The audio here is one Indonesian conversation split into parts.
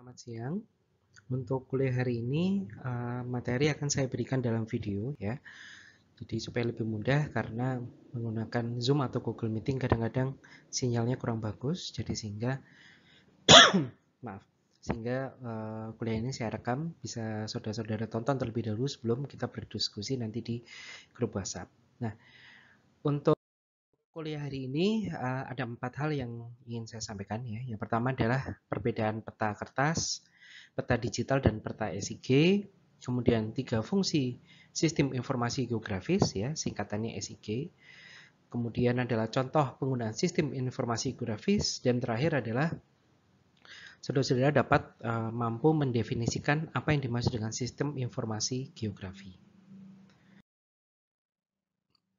Selamat siang. Untuk kuliah hari ini, materi akan saya berikan dalam video ya. Jadi supaya lebih mudah karena menggunakan Zoom atau Google Meeting kadang-kadang sinyalnya kurang bagus. Jadi sehingga maaf, sehingga kuliah ini saya rekam bisa saudara-saudara tonton terlebih dahulu sebelum kita berdiskusi nanti di grup WhatsApp. Nah, untuk kuliah hari ini ada 4 hal yang ingin saya sampaikan ya. Yang pertama adalah perbedaan peta kertas, peta digital dan peta SIG, kemudian 3 fungsi sistem informasi geografis ya, singkatannya SIG. Kemudian adalah contoh penggunaan sistem informasi geografis dan terakhir adalah saudara-saudara dapat mampu mendefinisikan apa yang dimaksud dengan sistem informasi geografi.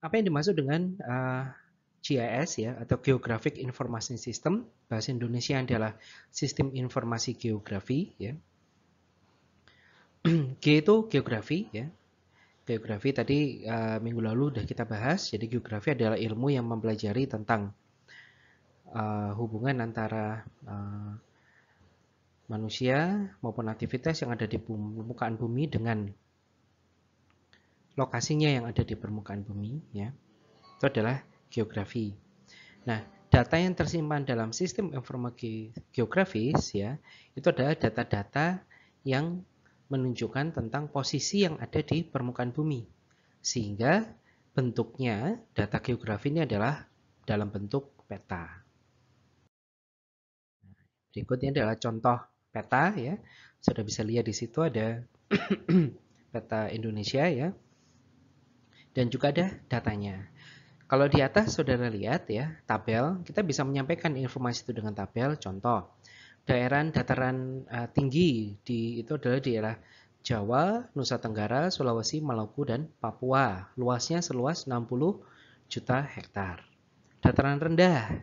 Apa yang dimaksud dengan GIS ya atau Geographic Information System, bahasa Indonesia adalah Sistem Informasi Geografi ya. G itu geografi ya. Geografi tadi minggu lalu sudah kita bahas. Jadi geografi adalah ilmu yang mempelajari tentang hubungan antara manusia maupun aktivitas yang ada di permukaan bumi dengan lokasinya yang ada di permukaan bumi ya. Itu adalah geografi. Nah, data yang tersimpan dalam sistem informasi geografis ya, itu adalah data-data yang menunjukkan tentang posisi yang ada di permukaan bumi. Sehingga bentuknya data geografi ini adalah dalam bentuk peta. Berikutnya adalah contoh peta ya. Sudah bisa lihat di situ ada peta Indonesia ya. Dan juga ada datanya. Kalau di atas saudara lihat ya, tabel, kita bisa menyampaikan informasi itu dengan tabel. Contoh, daerah dataran tinggi itu adalah daerah Jawa, Nusa Tenggara, Sulawesi, Maluku, dan Papua. Luasnya seluas 60 juta hektar. Dataran rendah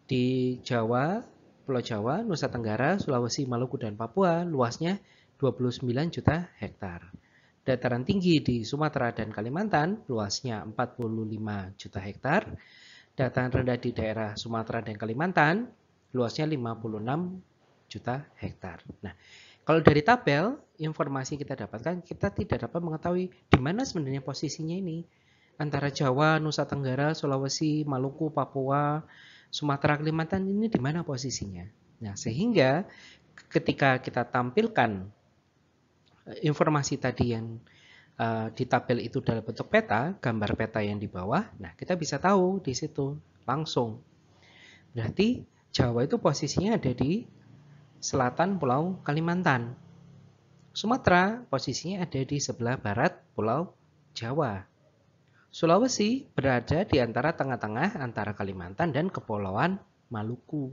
di Jawa, Pulau Jawa, Nusa Tenggara, Sulawesi, Maluku, dan Papua. Luasnya 29 juta hektar. Dataran tinggi di Sumatera dan Kalimantan, luasnya 45 juta hektar. Dataran rendah di daerah Sumatera dan Kalimantan, luasnya 56 juta hektar. Nah, kalau dari tabel, informasi kita dapatkan, kita tidak dapat mengetahui di mana sebenarnya posisinya ini. Antara Jawa, Nusa Tenggara, Sulawesi, Maluku, Papua, Sumatera, Kalimantan, ini di mana posisinya. Nah, sehingga ketika kita tampilkan informasi tadi yang di tabel itu dalam bentuk peta, gambar peta yang di bawah, nah kita bisa tahu di situ langsung. Berarti Jawa itu posisinya ada di selatan Pulau Kalimantan. Sumatera posisinya ada di sebelah barat Pulau Jawa. Sulawesi berada di antara tengah-tengah antara Kalimantan dan Kepulauan Maluku.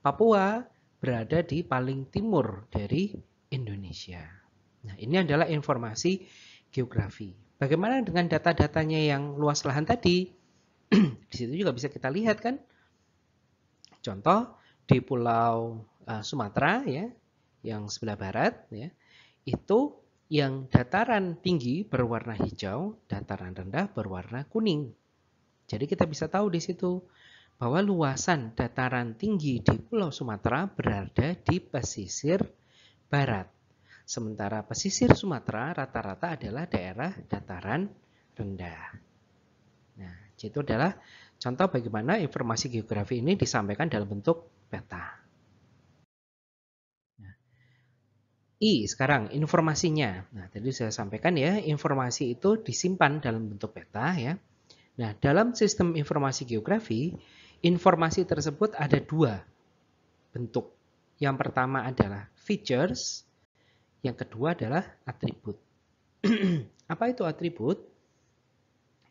Papua berada di paling timur dari Indonesia. Nah, ini adalah informasi geografi. Bagaimana dengan data-datanya yang luas lahan tadi? Di situ juga bisa kita lihat kan. Contoh di Pulau Sumatera ya, yang sebelah barat ya, itu yang dataran tinggi berwarna hijau, dataran rendah berwarna kuning. Jadi kita bisa tahu di situ bahwa luasan dataran tinggi di Pulau Sumatera berada di pesisir barat. Sementara pesisir Sumatera rata-rata adalah daerah dataran rendah. Nah, itu adalah contoh bagaimana informasi geografi ini disampaikan dalam bentuk peta. Nah, sekarang informasinya. Nah, tadi saya sampaikan ya, informasi itu disimpan dalam bentuk peta ya. Nah, dalam sistem informasi geografi, informasi tersebut ada dua bentuk. Yang pertama adalah features, yang kedua adalah atribut. Apa itu atribut?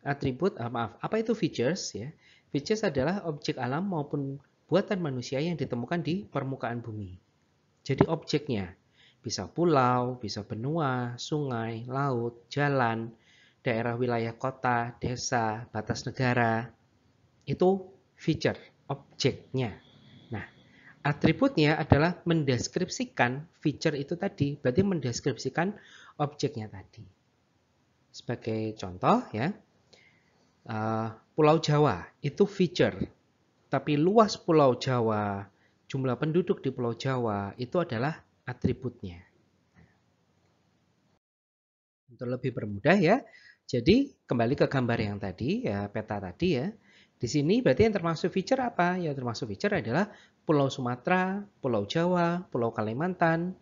Apa itu features ya? Features adalah objek alam maupun buatan manusia yang ditemukan di permukaan bumi. Jadi objeknya bisa pulau, bisa benua, sungai, laut, jalan, daerah wilayah kota, desa, batas negara. Itu feature, objeknya. Nah, atributnya adalah mendeskripsikan feature itu tadi, berarti mendeskripsikan objeknya tadi. Sebagai contoh ya, Pulau Jawa itu feature, tapi luas Pulau Jawa jumlah penduduk di Pulau Jawa itu adalah atributnya. Untuk lebih bermudah ya. Jadi kembali ke gambar yang tadi ya, peta tadi ya. Di sini berarti yang termasuk feature apa? Ya termasuk feature adalah Pulau Sumatera, Pulau Jawa, Pulau Kalimantan,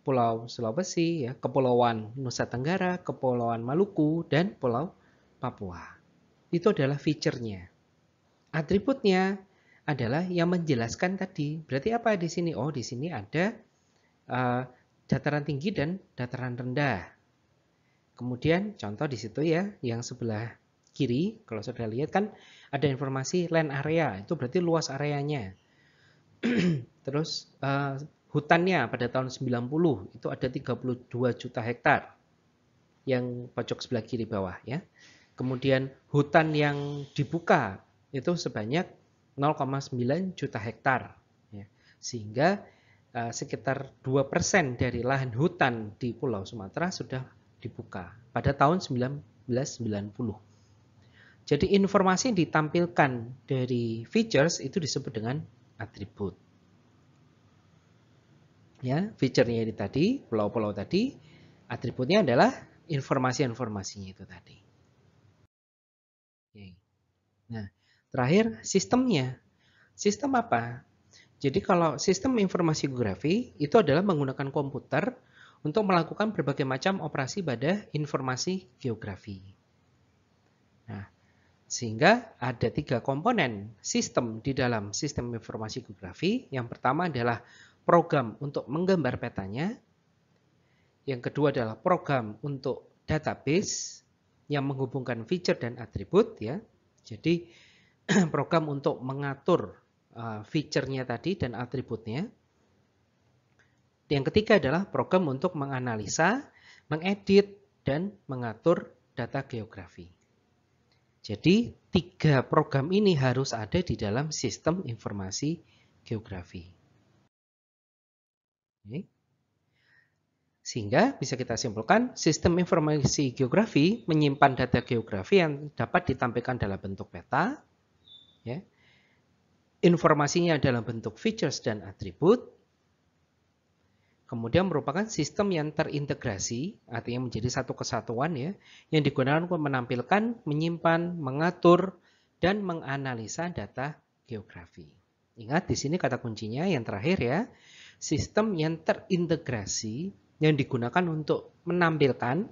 Pulau Sulawesi, ya, Kepulauan Nusa Tenggara, Kepulauan Maluku, dan Pulau Papua. Itu adalah feature-nya. Atributnya adalah yang menjelaskan tadi. Berarti apa di sini? Oh, di sini ada dataran tinggi dan dataran rendah. Kemudian contoh di situ ya, yang sebelah kiri, kalau sudah lihat kan ada informasi land area, itu berarti luas areanya. Terus hutannya pada tahun 90 itu ada 32 juta hektar yang pojok sebelah kiri bawah ya. Kemudian hutan yang dibuka itu sebanyak 0,9 juta hektar ya. Sehingga sekitar 2% dari lahan hutan di Pulau Sumatera sudah dibuka pada tahun 1990. Jadi informasi yang ditampilkan dari features itu disebut dengan atribut. Ya, feature-nya ini tadi, pulau-pulau tadi, atributnya adalah informasi-informasinya itu tadi. Oke. Nah, terakhir sistemnya. Sistem apa? Jadi kalau sistem informasi geografi itu adalah menggunakan komputer untuk melakukan berbagai macam operasi pada informasi geografi. Nah, sehingga ada 3 komponen sistem di dalam sistem informasi geografi. Yang pertama adalah program untuk menggambar petanya. Yang kedua adalah program untuk database yang menghubungkan feature dan atribut ya. Jadi program untuk mengatur feature-nya tadi dan atributnya. Yang ketiga adalah program untuk menganalisa, mengedit, dan mengatur data geografi. Jadi 3 program ini harus ada di dalam sistem informasi geografi. Oke. Sehingga bisa kita simpulkan, sistem informasi geografi menyimpan data geografi yang dapat ditampilkan dalam bentuk peta. Ya. Informasinya dalam bentuk features dan atribut. Kemudian merupakan sistem yang terintegrasi, artinya menjadi satu kesatuan ya, yang digunakan untuk menampilkan, menyimpan, mengatur, dan menganalisa data geografi. Ingat di sini kata kuncinya yang terakhir ya, sistem yang terintegrasi yang digunakan untuk menampilkan,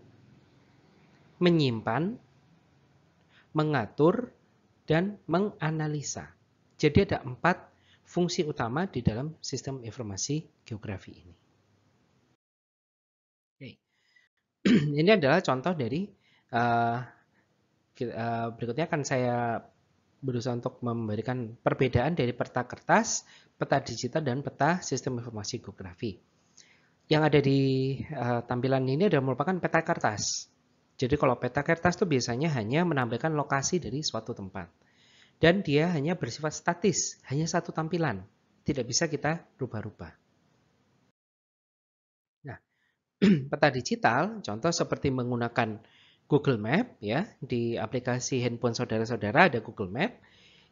menyimpan, mengatur, dan menganalisa. Jadi ada 4 fungsi utama di dalam sistem informasi geografi ini. Oke. Ini adalah contoh dari berikutnya akan saya berusaha untuk memberikan perbedaan dari peta kertas, peta digital, dan peta sistem informasi geografi. Yang ada di tampilan ini adalah merupakan peta kertas. Jadi kalau peta kertas itu biasanya hanya menampilkan lokasi dari suatu tempat. Dan dia hanya bersifat statis, hanya satu tampilan. Tidak bisa kita rubah-rubah. Nah, peta digital, contoh seperti menggunakan Google Map, ya di aplikasi handphone saudara-saudara ada Google Map,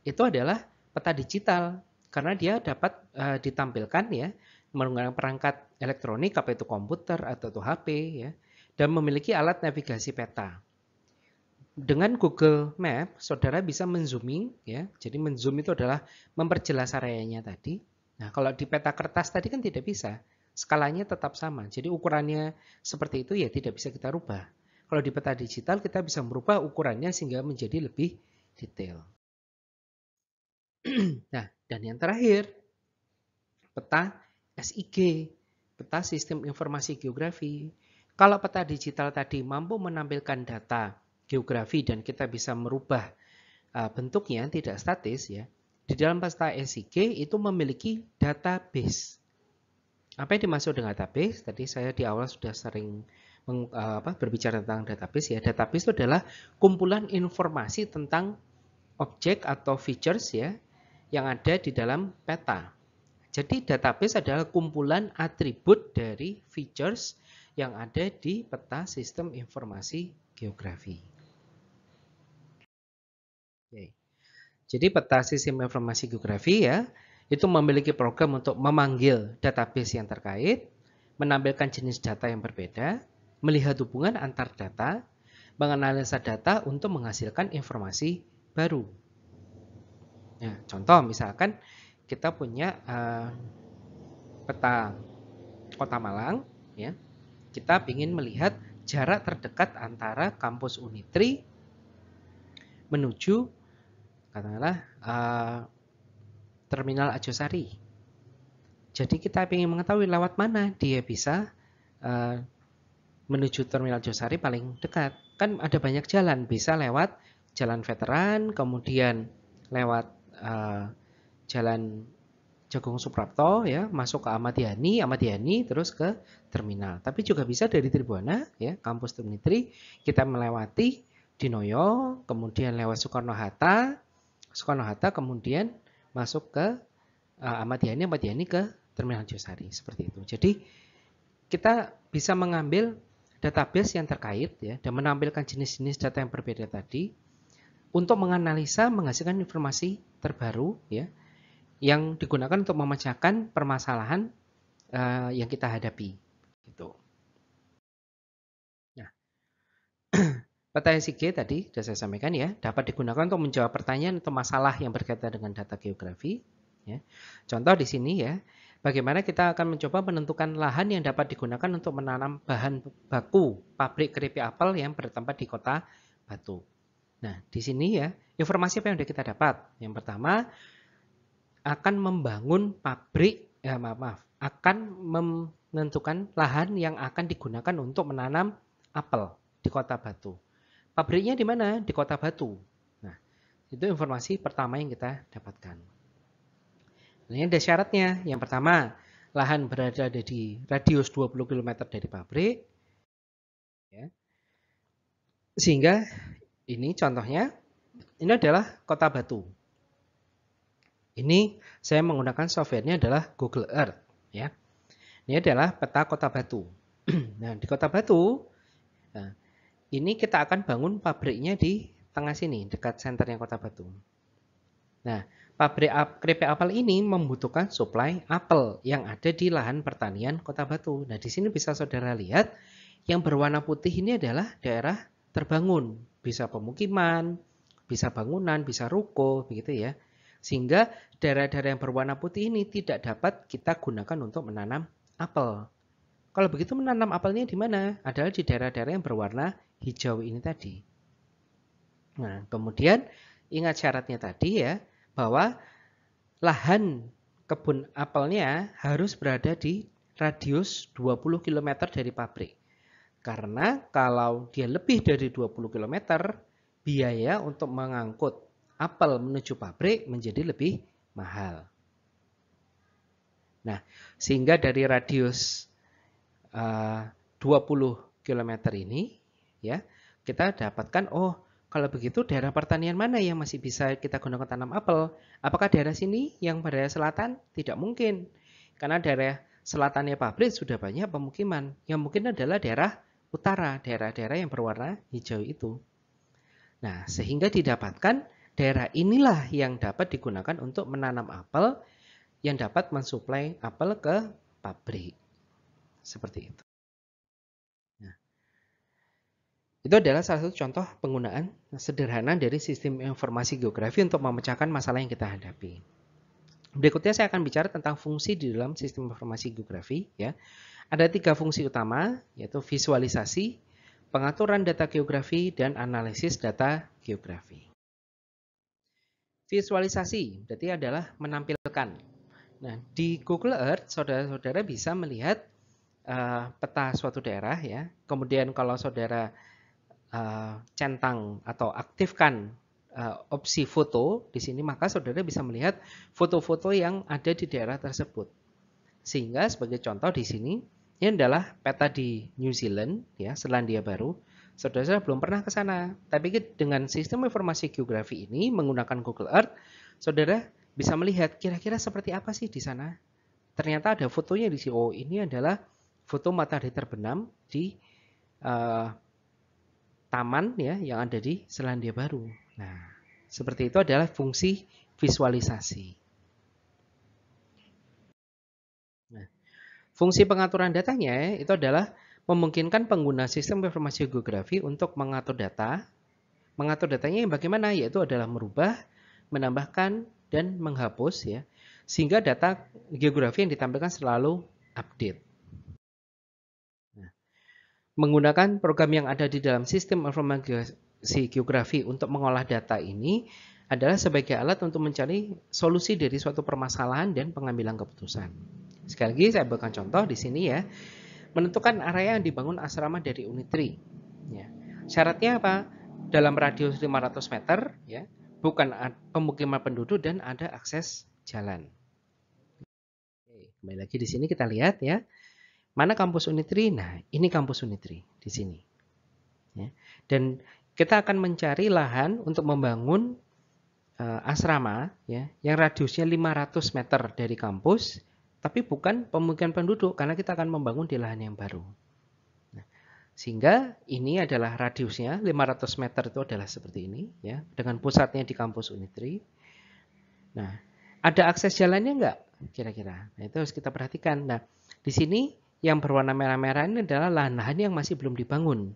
itu adalah peta digital karena dia dapat ditampilkan ya menggunakan perangkat elektronik, apa itu komputer atau itu HP, ya, dan memiliki alat navigasi peta. Dengan Google Map, saudara bisa menzooming, ya. Jadi menzoom itu adalah memperjelas areanya tadi. Nah, kalau di peta kertas tadi kan tidak bisa, skalanya tetap sama. Jadi ukurannya seperti itu ya tidak bisa kita rubah. Kalau di peta digital kita bisa merubah ukurannya sehingga menjadi lebih detail. Nah, dan yang terakhir, peta SIG, peta sistem informasi geografi. Kalau peta digital tadi mampu menampilkan data geografi dan kita bisa merubah bentuknya tidak statis ya. Di dalam peta SIG itu memiliki database. Apa yang dimaksud dengan database? Tadi saya di awal sudah sering berbicara tentang database ya. Database itu adalah kumpulan informasi tentang objek atau features ya yang ada di dalam peta. Jadi database adalah kumpulan atribut dari features yang ada di peta sistem informasi geografi. Oke. Jadi peta sistem informasi geografi ya, itu memiliki program untuk memanggil database yang terkait, menampilkan jenis data yang berbeda, melihat hubungan antar data, menganalisa data untuk menghasilkan informasi baru. Nah, contoh misalkan kita punya peta Kota Malang, ya, kita ingin melihat jarak terdekat antara kampus Unitri menuju katakanlah Terminal Arjosari. Jadi kita ingin mengetahui lewat mana dia bisa menuju Terminal Arjosari paling dekat. Kan ada banyak jalan, bisa lewat Jalan Veteran, kemudian lewat Jalan Jagung Suprapto, ya, masuk ke Ahmad Yani terus ke terminal. Tapi juga bisa dari Tribhuwana, ya, kampus Unitri, kita melewati Dinoyo, kemudian lewat Soekarno-Hatta kemudian masuk ke Ahmad Yani ke Terminal Arjosari, seperti itu. Jadi kita bisa mengambil database yang terkait, ya, dan menampilkan jenis-jenis data yang berbeda tadi untuk menganalisa, menghasilkan informasi terbaru, ya, yang digunakan untuk memecahkan permasalahan yang kita hadapi. Gitu. Nah, peta SIG tadi sudah saya sampaikan, ya, dapat digunakan untuk menjawab pertanyaan atau masalah yang berkaitan dengan data geografi. Ya. Contoh di sini, ya, bagaimana kita akan mencoba menentukan lahan yang dapat digunakan untuk menanam bahan baku pabrik keripik apel yang bertempat di Kota Batu. Nah, di sini, ya, informasi apa yang sudah kita dapat? Yang pertama, akan membangun pabrik, akan menentukan lahan yang akan digunakan untuk menanam apel di Kota Batu. Pabriknya di mana? Di Kota Batu. Nah, itu informasi pertama yang kita dapatkan. Ini ada syaratnya. Yang pertama, lahan berada di radius 20 km dari pabrik. Ya. Sehingga ini contohnya, ini adalah Kota Batu. Ini saya menggunakan softwarenya adalah Google Earth, ya. Ini adalah peta Kota Batu. Nah, di Kota Batu, nah, ini kita akan bangun pabriknya di tengah sini, dekat senternya Kota Batu. Nah, pabrik keripik apel ini membutuhkan suplai apel yang ada di lahan pertanian Kota Batu. Nah, di sini bisa saudara lihat, yang berwarna putih ini adalah daerah terbangun. Bisa pemukiman, bisa bangunan, bisa ruko, begitu ya. Sehingga daerah-daerah yang berwarna putih ini tidak dapat kita gunakan untuk menanam apel. Kalau begitu menanam apelnya di mana? Adalah di daerah-daerah yang berwarna hijau ini tadi. Nah, kemudian ingat syaratnya tadi, ya, bahwa lahan kebun apelnya harus berada di radius 20 km dari pabrik. Karena kalau dia lebih dari 20 km, biaya untuk mengangkut apel menuju pabrik menjadi lebih mahal. Nah, sehingga dari radius 20 km ini, ya, kita dapatkan, oh, kalau begitu daerah pertanian mana yang masih bisa kita gunakan tanam apel? Apakah daerah sini yang pada selatan? Tidak mungkin. Karena daerah selatannya pabrik sudah banyak pemukiman. Yang mungkin adalah daerah utara, daerah-daerah yang berwarna hijau itu. Nah, sehingga didapatkan daerah inilah yang dapat digunakan untuk menanam apel yang dapat mensuplai apel ke pabrik. Seperti itu. Nah, itu adalah salah satu contoh penggunaan sederhana dari sistem informasi geografi untuk memecahkan masalah yang kita hadapi. Berikutnya saya akan bicara tentang fungsi di dalam sistem informasi geografi. Ya. Ada 3 fungsi utama, yaitu visualisasi, pengaturan data geografi, dan analisis data geografi. Visualisasi berarti adalah menampilkan. Nah, di Google Earth, saudara-saudara bisa melihat peta suatu daerah, ya. Kemudian kalau saudara centang atau aktifkan opsi foto di sini, maka saudara bisa melihat foto-foto yang ada di daerah tersebut. Sehingga sebagai contoh di sini, ini adalah peta di New Zealand, ya, Selandia Baru. Saudara-saudara belum pernah ke sana, tapi dengan sistem informasi geografi ini menggunakan Google Earth, saudara bisa melihat kira-kira seperti apa sih di sana. Ternyata ada fotonya di sini. Oh, ini adalah foto matahari terbenam di taman, ya, yang ada di Selandia Baru. Nah, seperti itu adalah fungsi visualisasi. Fungsi pengaturan datanya itu adalah memungkinkan pengguna sistem informasi geografi untuk mengatur data. Mengatur datanya yang bagaimana? Yaitu adalah merubah, menambahkan, dan menghapus ya. Sehingga data geografi yang ditampilkan selalu update. Nah, menggunakan program yang ada di dalam sistem informasi geografi untuk mengolah data ini adalah sebagai alat untuk mencari solusi dari suatu permasalahan dan pengambilan keputusan. Sekali lagi saya berikan contoh di sini ya. Menentukan area yang dibangun asrama dari Unitri. Ya. Syaratnya apa? Dalam radius 500 meter, ya, bukan pemukiman penduduk dan ada akses jalan. Oke, kembali lagi di sini kita lihat ya. Mana kampus Unitri? Nah, ini kampus Unitri di sini. Ya. Dan kita akan mencari lahan untuk membangun asrama ya, yang radiusnya 500 meter dari kampus. Tapi bukan pemukiman penduduk, karena kita akan membangun di lahan yang baru. Nah, sehingga ini adalah radiusnya, 500 meter itu adalah seperti ini, ya, dengan pusatnya di kampus Unitri. Nah, ada akses jalannya enggak kira-kira? Nah, itu harus kita perhatikan. Nah, di sini yang berwarna merah-merah ini adalah lahan-lahan yang masih belum dibangun.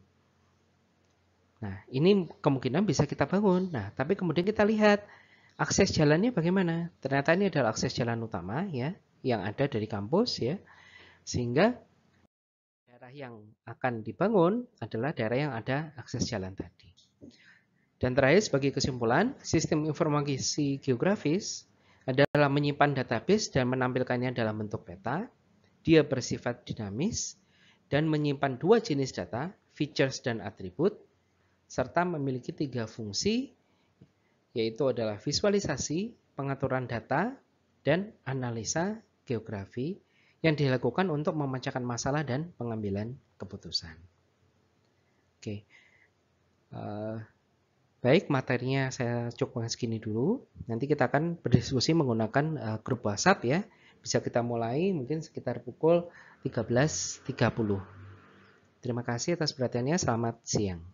Nah, ini kemungkinan bisa kita bangun. Nah, tapi kemudian kita lihat akses jalannya bagaimana. Ternyata ini adalah akses jalan utama, ya, yang ada dari kampus ya, sehingga daerah yang akan dibangun adalah daerah yang ada akses jalan tadi. Dan terakhir sebagai kesimpulan, sistem informasi geografis adalah menyimpan database dan menampilkannya dalam bentuk peta. Dia bersifat dinamis dan menyimpan dua jenis data, features dan atribut, serta memiliki 3 fungsi, yaitu adalah visualisasi, pengaturan data, dan analisa geografi yang dilakukan untuk memecahkan masalah dan pengambilan keputusan. Oke, baik, materinya saya cukup segini dulu. Nanti kita akan berdiskusi menggunakan grup WhatsApp ya. Bisa kita mulai mungkin sekitar pukul 13.30. Terima kasih atas perhatiannya. Selamat siang.